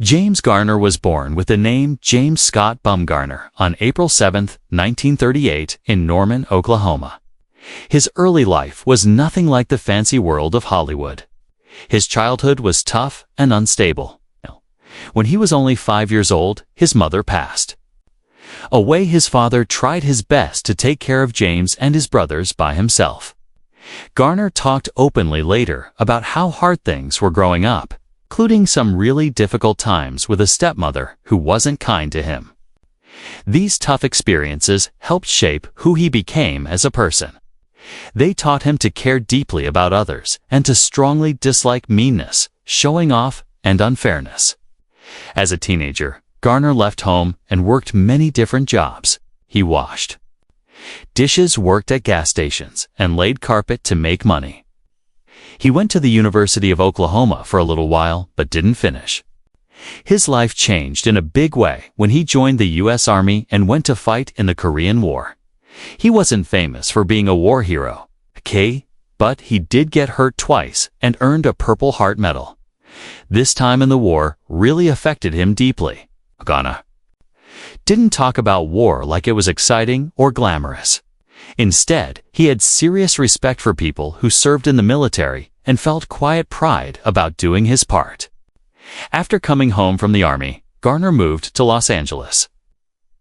James Garner was born with the name James Scott Bumgarner on April 7, 1938, in Norman, Oklahoma. His early life was nothing like the fancy world of Hollywood. His childhood was tough and unstable. When he was only 5 years old, his mother passed. Away, his father tried his best to take care of James and his brothers by himself. Garner talked openly later about how hard things were growing up, including some really difficult times with a stepmother who wasn't kind to him. These tough experiences helped shape who he became as a person. They taught him to care deeply about others and to strongly dislike meanness, showing off, and unfairness. As a teenager, Garner left home and worked many different jobs. He washed dishes, worked at gas stations, and laid carpet to make money. He went to the University of Oklahoma for a little while, but didn't finish. His life changed in a big way when he joined the U.S. Army and went to fight in the Korean War. He wasn't famous for being a war hero, but he did get hurt twice and earned a Purple Heart Medal. This time in the war really affected him deeply. Garner didn't talk about war like it was exciting or glamorous. Instead, he had serious respect for people who served in the military and felt quiet pride about doing his part. After coming home from the Army, Garner moved to Los Angeles.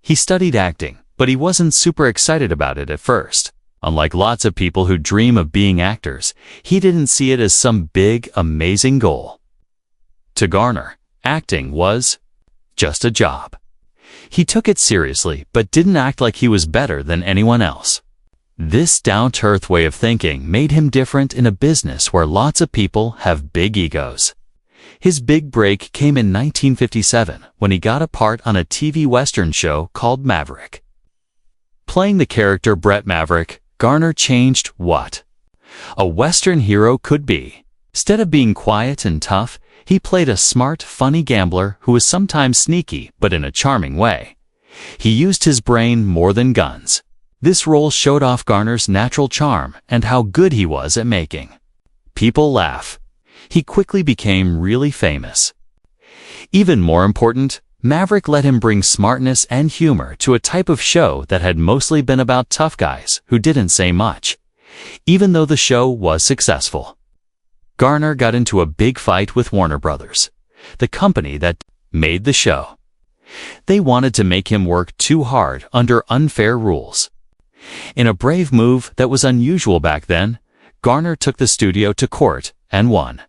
He studied acting, but he wasn't super excited about it at first. Unlike lots of people who dream of being actors, he didn't see it as some big, amazing goal. To Garner, acting was just a job. He took it seriously, but didn't act like he was better than anyone else. This down-to-earth way of thinking made him different in a business where lots of people have big egos. His big break came in 1957 when he got a part on a TV Western show called Maverick. Playing the character Brett Maverick, Garner changed what a Western hero could be. Instead of being quiet and tough, he played a smart, funny gambler who was sometimes sneaky, but in a charming way. He used his brain more than guns. This role showed off Garner's natural charm and how good he was at making people laugh. He quickly became really famous. Even more important, Maverick let him bring smartness and humor to a type of show that had mostly been about tough guys who didn't say much. Even though the show was successful, Garner got into a big fight with Warner Brothers, the company that made the show. They wanted to make him work too hard under unfair rules. In a brave move that was unusual back then, Garner took the studio to court and won.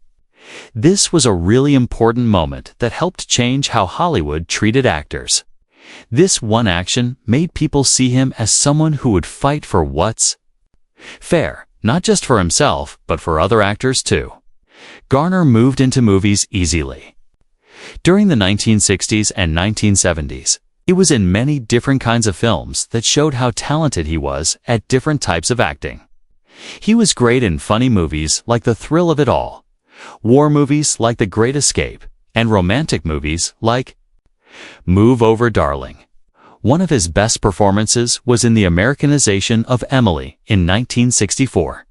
This was a really important moment that helped change how Hollywood treated actors. This one action made people see him as someone who would fight for what's fair, not just for himself, but for other actors too. Garner moved into movies easily. During the 1960s and 1970s, he was in many different kinds of films that showed how talented he was at different types of acting. He was great in funny movies like The Thrill of It All, war movies like The Great Escape, and romantic movies like Move Over Darling. One of his best performances was in the Americanization of Emily in 1964.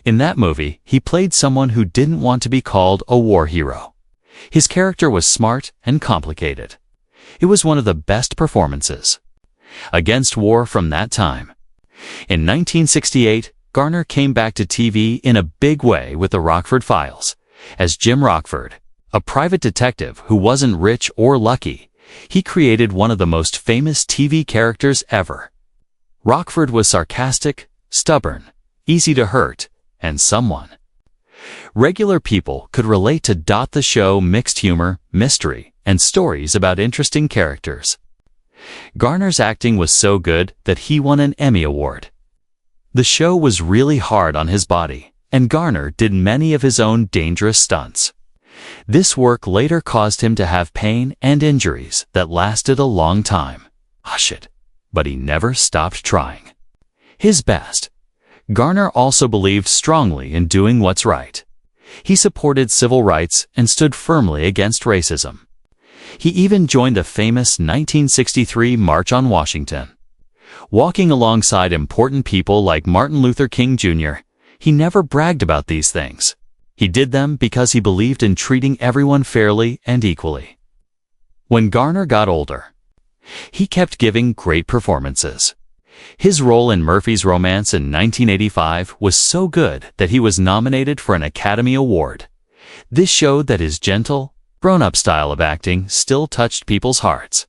In that movie, he played someone who didn't want to be called a war hero. His character was smart and complicated. It was one of the best performances against war from that time. In 1968, Garner came back to TV in a big way with The Rockford Files. As Jim Rockford, a private detective who wasn't rich or lucky, he created one of the most famous TV characters ever. Rockford was sarcastic, stubborn, easy to hurt, and someone regular people could relate to. The show mixed humor, mystery, and stories about interesting characters. Garner's acting was so good that he won an Emmy Award. The show was really hard on his body, and Garner did many of his own dangerous stunts. This work later caused him to have pain and injuries that lasted a long time. But he never stopped trying his best. Garner also believed strongly in doing what's right. He supported civil rights and stood firmly against racism. He even joined the famous 1963 March on Washington. Walking alongside important people like Martin Luther King Jr., he never bragged about these things. He did them because he believed in treating everyone fairly and equally. When Garner got older, he kept giving great performances. His role in Murphy's Romance in 1985 was so good that he was nominated for an Academy Award. This showed that his gentle, grown-up style of acting still touched people's hearts.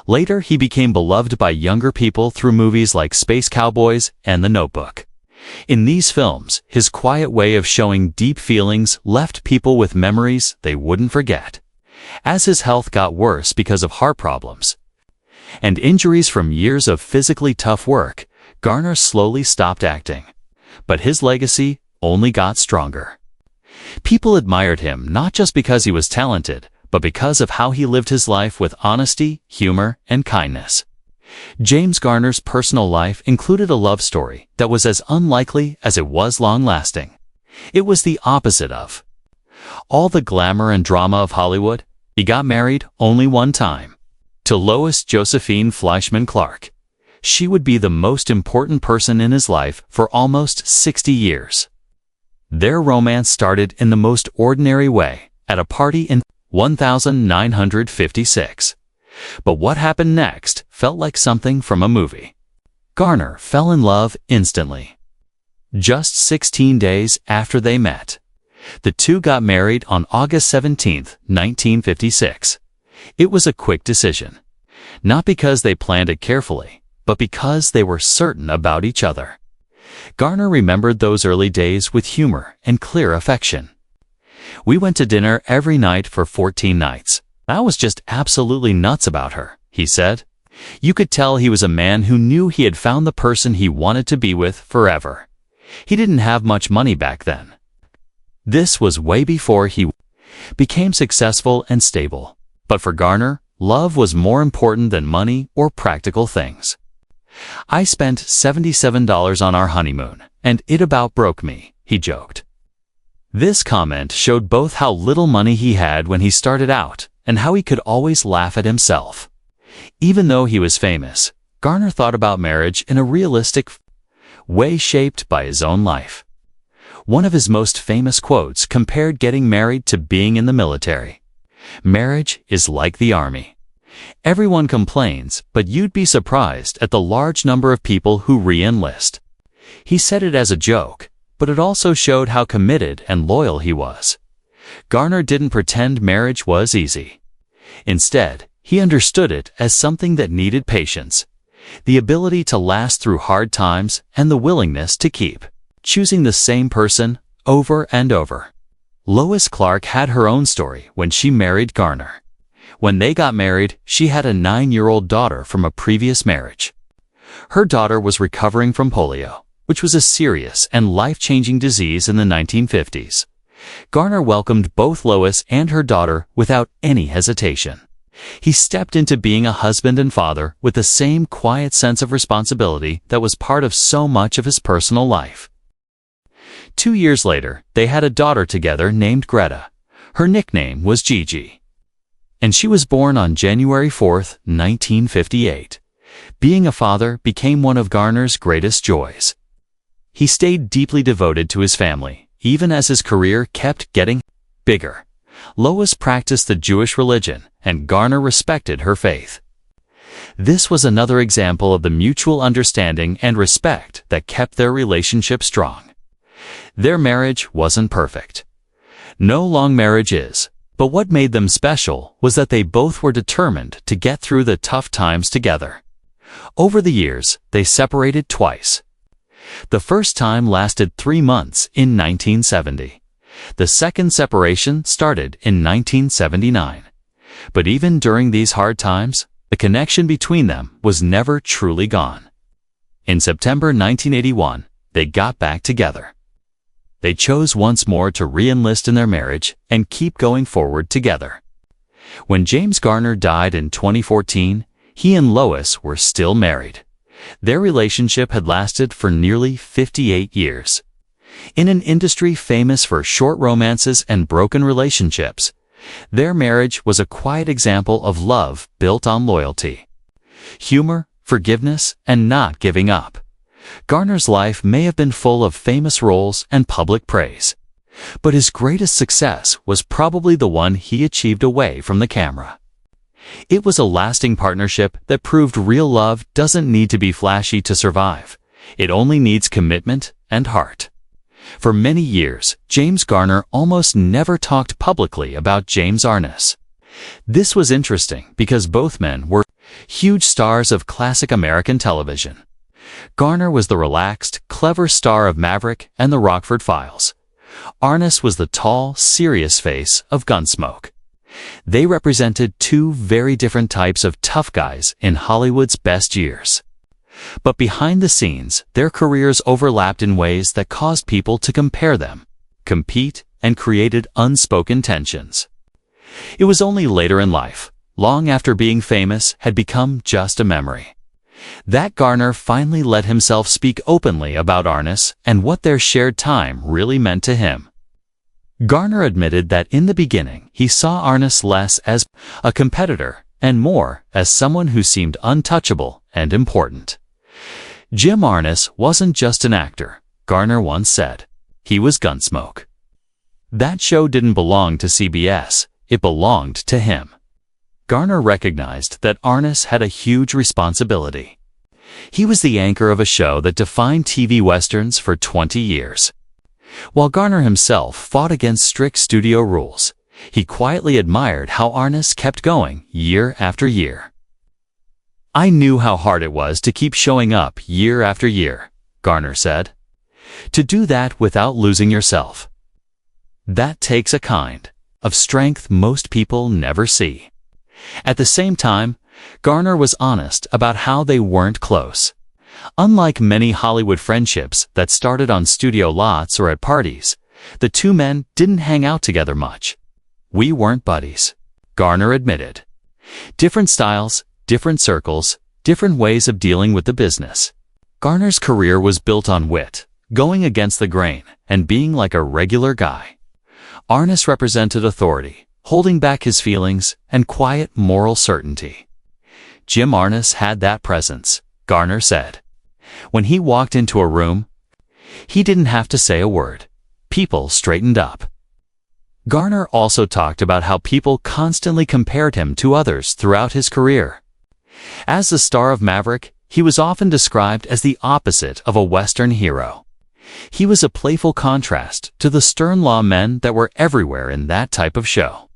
Later, he became beloved by younger people through movies like Space Cowboys and The Notebook. In these films, his quiet way of showing deep feelings left people with memories they wouldn't forget. As his health got worse because of heart problems and injuries from years of physically tough work, Garner slowly stopped acting. But his legacy only got stronger. People admired him not just because he was talented, but because of how he lived his life with honesty, humor, and kindness. James Garner's personal life included a love story that was as unlikely as it was long-lasting. It was the opposite of all the glamour and drama of Hollywood. He got married only one time, to Lois Josephine Fleischman Clark. She would be the most important person in his life for almost 60 years. Their romance started in the most ordinary way, at a party in 1956. But what happened next felt like something from a movie. Garner fell in love instantly. Just 16 days after they met, the two got married on August 17, 1956. It was a quick decision, not because they planned it carefully, but because they were certain about each other. Garner remembered those early days with humor and clear affection. "We went to dinner every night for 14 nights. I was just absolutely nuts about her," he said. You could tell he was a man who knew he had found the person he wanted to be with forever. He didn't have much money back then. This was way before he became successful and stable. But for Garner, love was more important than money or practical things. "I spent $77 on our honeymoon, and it about broke me," he joked. This comment showed both how little money he had when he started out and how he could always laugh at himself. Even though he was famous, Garner thought about marriage in a realistic way shaped by his own life. One of his most famous quotes compared getting married to being in the military. "Marriage is like the army. Everyone complains, but you'd be surprised at the large number of people who re-enlist." He said it as a joke, but it also showed how committed and loyal he was. Garner didn't pretend marriage was easy. Instead, he understood it as something that needed patience, the ability to last through hard times, and the willingness to keep choosing the same person over and over. Lois Clark had her own story when she married Garner. When they got married, she had a 9-year-old daughter from a previous marriage. Her daughter was recovering from polio, which was a serious and life-changing disease in the 1950s. Garner welcomed both Lois and her daughter without any hesitation. He stepped into being a husband and father with the same quiet sense of responsibility that was part of so much of his personal life. 2 years later, they had a daughter together named Greta. Her nickname was Gigi, and she was born on January 4, 1958. Being a father became one of Garner's greatest joys. He stayed deeply devoted to his family, even as his career kept getting bigger. Lois practiced the Jewish religion, and Garner respected her faith. This was another example of the mutual understanding and respect that kept their relationship strong. Their marriage wasn't perfect. No long marriage is, but what made them special was that they both were determined to get through the tough times together. Over the years, they separated twice. The first time lasted 3 months in 1970. The second separation started in 1979. But even during these hard times, the connection between them was never truly gone. In September 1981, they got back together. They chose once more to re-enlist in their marriage and keep going forward together. When James Garner died in 2014, he and Lois were still married. Their relationship had lasted for nearly 58 years. In an industry famous for short romances and broken relationships, their marriage was a quiet example of love built on loyalty, humor, forgiveness, and not giving up. Garner's life may have been full of famous roles and public praise, but his greatest success was probably the one he achieved away from the camera. It was a lasting partnership that proved real love doesn't need to be flashy to survive. It only needs commitment and heart. For many years, James Garner almost never talked publicly about James Arness. This was interesting because both men were huge stars of classic American television. Garner was the relaxed, clever star of Maverick and the Rockford Files. Arness was the tall, serious face of Gunsmoke. They represented two very different types of tough guys in Hollywood's best years. But behind the scenes, their careers overlapped in ways that caused people to compare them, compete, and created unspoken tensions. It was only later in life, long after being famous had become just a memory, that Garner finally let himself speak openly about Arness and what their shared time really meant to him. Garner admitted that in the beginning he saw Arness less as a competitor and more as someone who seemed untouchable and important. Jim Arness wasn't just an actor, Garner once said. He was Gunsmoke. That show didn't belong to CBS, it belonged to him. Garner recognized that Arness had a huge responsibility. He was the anchor of a show that defined TV westerns for 20 years. While Garner himself fought against strict studio rules, he quietly admired how Arness kept going year after year. "I knew how hard it was to keep showing up year after year," Garner said. "To do that without losing yourself. That takes a kind of strength most people never see." At the same time, Garner was honest about how they weren't close. Unlike many Hollywood friendships that started on studio lots or at parties, the two men didn't hang out together much. "We weren't buddies," Garner admitted. Different styles, different circles, different ways of dealing with the business. Garner's career was built on wit, going against the grain, and being like a regular guy. Arness represented authority, holding back his feelings, and quiet moral certainty. Jim Arness had that presence, Garner said. When he walked into a room, he didn't have to say a word. People straightened up. Garner also talked about how people constantly compared him to others throughout his career. As the star of Maverick, he was often described as the opposite of a Western hero. He was a playful contrast to the stern law men that were everywhere in that type of show.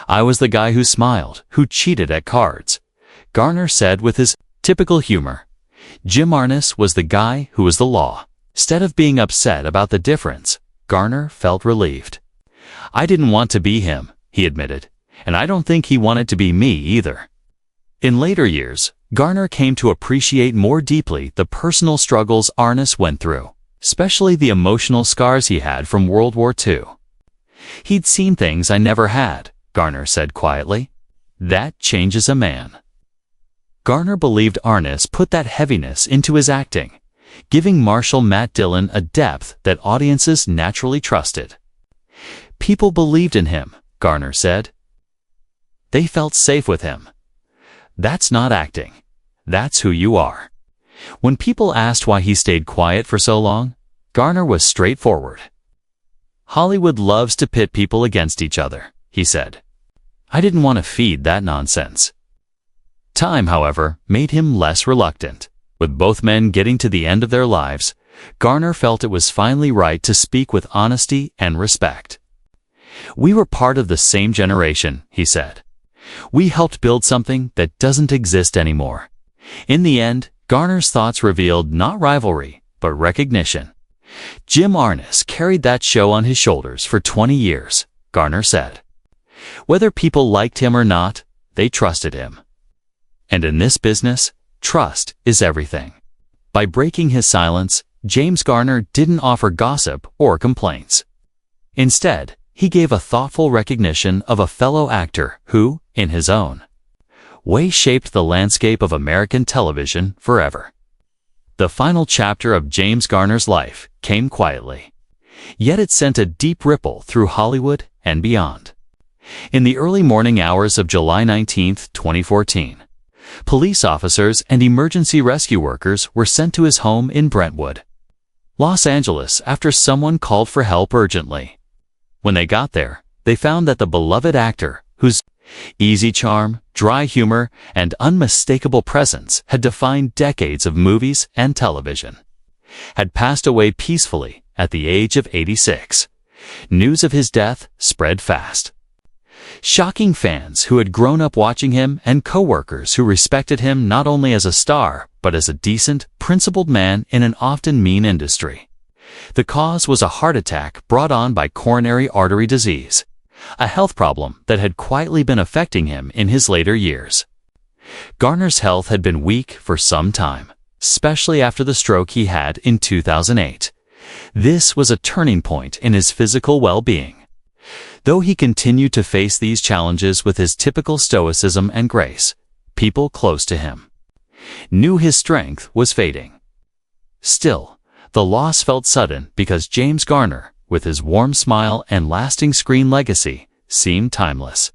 "I was the guy who smiled, who cheated at cards," Garner said with his typical humor. Jim Arness was the guy who was the law. Instead of being upset about the difference, Garner felt relieved. "I didn't want to be him," he admitted, "and I don't think he wanted to be me either." In later years, Garner came to appreciate more deeply the personal struggles Arness went through, especially the emotional scars he had from World War II. "He'd seen things I never had," Garner said quietly. "That changes a man." Garner believed Arness put that heaviness into his acting, giving Marshal Matt Dillon a depth that audiences naturally trusted. "People believed in him," Garner said. "They felt safe with him. That's not acting. That's who you are." When people asked why he stayed quiet for so long, Garner was straightforward. "Hollywood loves to pit people against each other," he said. "I didn't want to feed that nonsense." Time, however, made him less reluctant. With both men getting to the end of their lives, Garner felt it was finally right to speak with honesty and respect. "We were part of the same generation," he said. "We helped build something that doesn't exist anymore." In the end, Garner's thoughts revealed not rivalry, but recognition. Jim Arness carried that show on his shoulders for 20 years, Garner said. Whether people liked him or not, they trusted him. And in this business, trust is everything. By breaking his silence, James Garner didn't offer gossip or complaints. Instead, he gave a thoughtful recognition of a fellow actor who, in his own way, shaped the landscape of American television forever. The final chapter of James Garner's life came quietly, yet it sent a deep ripple through Hollywood and beyond. In the early morning hours of July 19, 2014, police officers and emergency rescue workers were sent to his home in Brentwood, Los Angeles, after someone called for help urgently. When they got there, they found that the beloved actor, whose Easy charm, dry humor, and unmistakable presence had defined decades of movies and television. Had passed away peacefully at the age of 86. News of his death spread fast. Shocking fans who had grown up watching him and coworkers who respected him not only as a star, but as a decent, principled man in an often mean industry. The cause was a heart attack brought on by coronary artery disease, a health problem that had quietly been affecting him in his later years. Garner's health had been weak for some time, especially after the stroke he had in 2008. This was a turning point in his physical well-being. Though he continued to face these challenges with his typical stoicism and grace, people close to him knew his strength was fading. Still, the loss felt sudden because James Garner, with his warm smile and lasting screen legacy, seemed timeless.